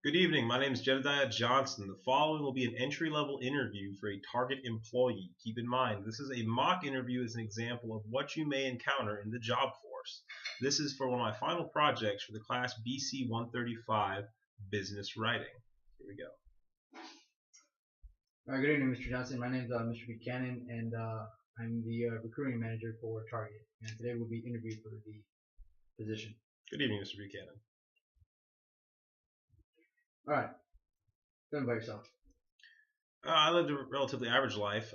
Good evening. My name is Jedediah Johnson. The following will be an entry-level interview for a target employee. Keep in mind, this is a mock interview as an example of what you may encounter in the job force. This is for one of my final projects for the class BC 135 Business Writing. Here we go. All right, good evening, Mr. Johnson. My name is Mr. Buchanan, and I'm the recruiting manager for Target. And today we'll be interviewed for the position. Good evening, Mr. Buchanan. All right, tell me about yourself. I lived a relatively average life.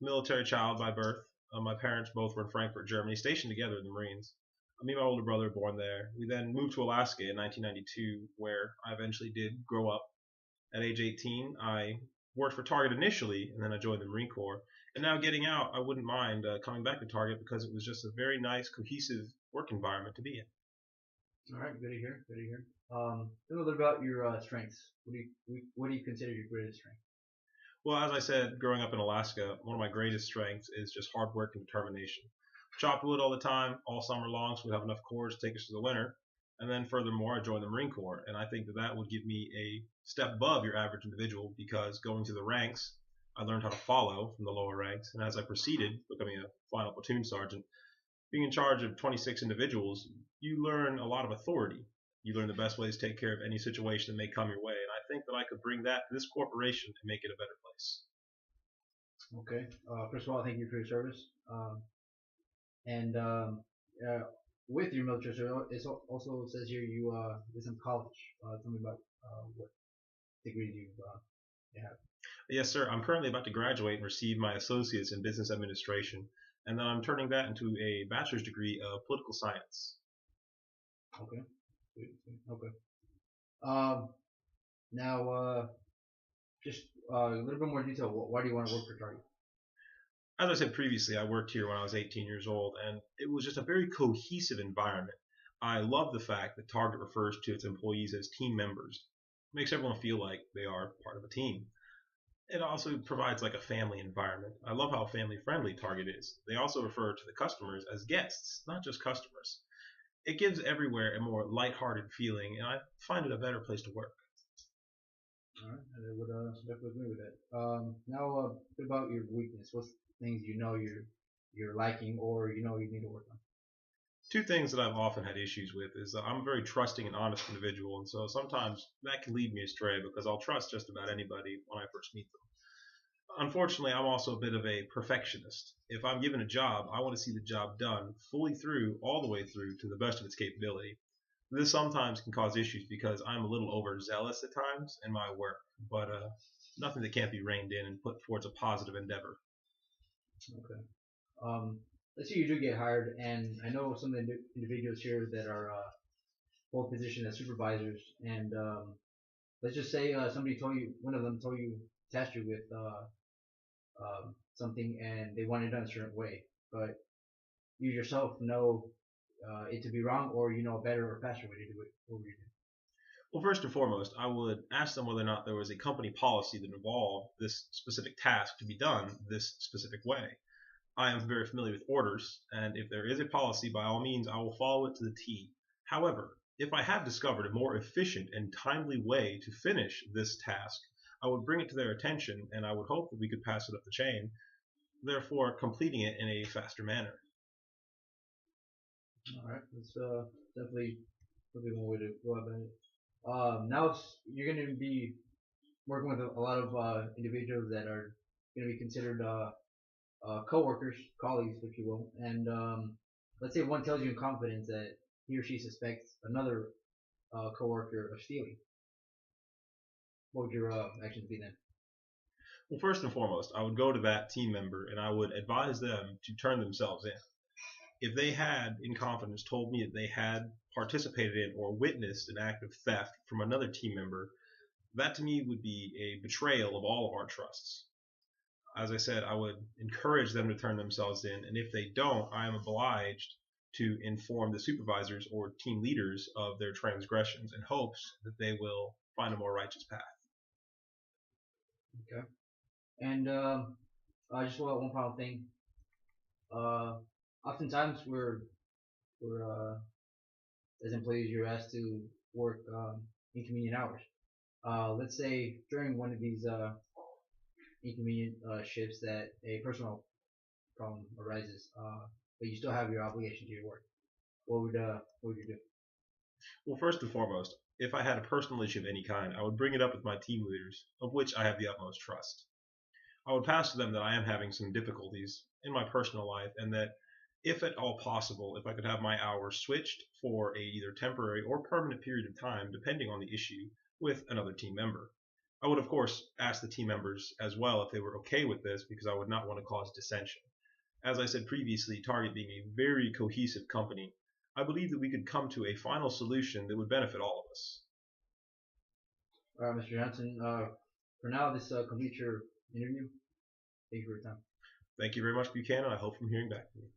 Military child by birth. My parents both were in Frankfurt, Germany, stationed together in the Marines. Me and my older brother were born there. We then moved to Alaska in 1992, where I eventually did grow up. At age 18, I worked for Target initially, and then I joined the Marine Corps. And now getting out, I wouldn't mind coming back to Target because it was just a very nice, cohesive work environment to be in. All right, good to hear. Good to hear. Tell me a little about your strengths. What do you consider your greatest strength? Well, as I said, growing up in Alaska, one of my greatest strengths is just hard work and determination. Chopped wood all the time, all summer long, so we have enough cores to take us through the winter. And then furthermore, I joined the Marine Corps, and I think that that would give me a step above your average individual because going through the ranks, I learned how to follow from the lower ranks, and as I proceeded, becoming a final platoon sergeant, being in charge of 26 individuals, you learn a lot of authority. You learn the best ways to take care of any situation that may come your way, and I think that I could bring that to this corporation to make it a better place. Okay. First of all, thank you for your service. And with your military service, it also says here you did some college. Tell me about what degree you have. Yes, sir. I'm currently about to graduate and receive my associates in business administration, and then I'm turning that into a bachelor's degree of political science. Okay. Okay. Um, Now, just a little bit more detail. Why do you want to work for Target? As I said previously, I worked here when I was 18 years old, and it was just a very cohesive environment. I love the fact that Target refers to its employees as team members. It makes everyone feel like they are part of a team. It also provides like a family environment. I love how family friendly Target is. They also refer to the customers as guests, not just customers. It gives everywhere a more lighthearted feeling, and I find it a better place to work. All right, I would definitely agree with that. Now, what about your weakness? What's things you're liking or you need to work on? Two things that I've often had issues with is that I'm a very trusting and honest individual, and so sometimes that can lead me astray because I'll trust just about anybody when I first meet them. Unfortunately, I'm also a bit of a perfectionist. If I'm given a job, I want to see the job done fully through, all the way through to the best of its capability. This sometimes can cause issues because I'm a little overzealous at times in my work, but nothing that can't be reined in and put towards a positive endeavor. Okay. Let's say you do get hired, and I know some of the individuals here that are hold position as supervisors, and let's just say somebody told you, one of them told you, tasked you with something, and they want it done a certain way, but you yourself know it to be wrong, or you know a better or faster way to do it. What would you do? Well, first and foremost, I would ask them whether or not there was a company policy that involved this specific task to be done this specific way. I am very familiar with orders, and if there is a policy, by all means, I will follow it to the T. However, if I have discovered a more efficient and timely way to finish this task, I would bring it to their attention, and I would hope that we could pass it up the chain, therefore completing it in a faster manner. All right, that's definitely one way to go about it. Now you're going to be working with a lot of individuals that are going to be considered co-workers, colleagues, if you will. And let's say one tells you in confidence that he or she suspects another co-worker of stealing. What would your actions be then? Well, first and foremost, I would go to that team member and I would advise them to turn themselves in. If they had, in confidence, told me that they had participated in or witnessed an act of theft from another team member, that to me would be a betrayal of all of our trusts. As I said, I would encourage them to turn themselves in, and if they don't, I am obliged to inform the supervisors or team leaders of their transgressions in hopes that they will find a more righteous path. Okay. And just one final thing. Uh, Oftentimes we're as employees, you're asked to work inconvenient hours. Let's say during one of these inconvenient shifts that a personal problem arises, but you still have your obligation to your work. What would you do? Well, first and foremost, if I had a personal issue of any kind, I would bring it up with my team leaders, of which I have the utmost trust. I would pass to them that I am having some difficulties in my personal life and that if at all possible, if I could have my hours switched for a either temporary or permanent period of time, depending on the issue, with another team member. I would, of course, ask the team members as well if they were okay with this because I would not want to cause dissension. As I said previously, Target being a very cohesive company, I believe that we could come to a final solution that would benefit all of us. All right, Mr. Johnson. For now, this completes your interview. Thank you for your time. Thank you very much, Buchanan. I hope from hearing back from you.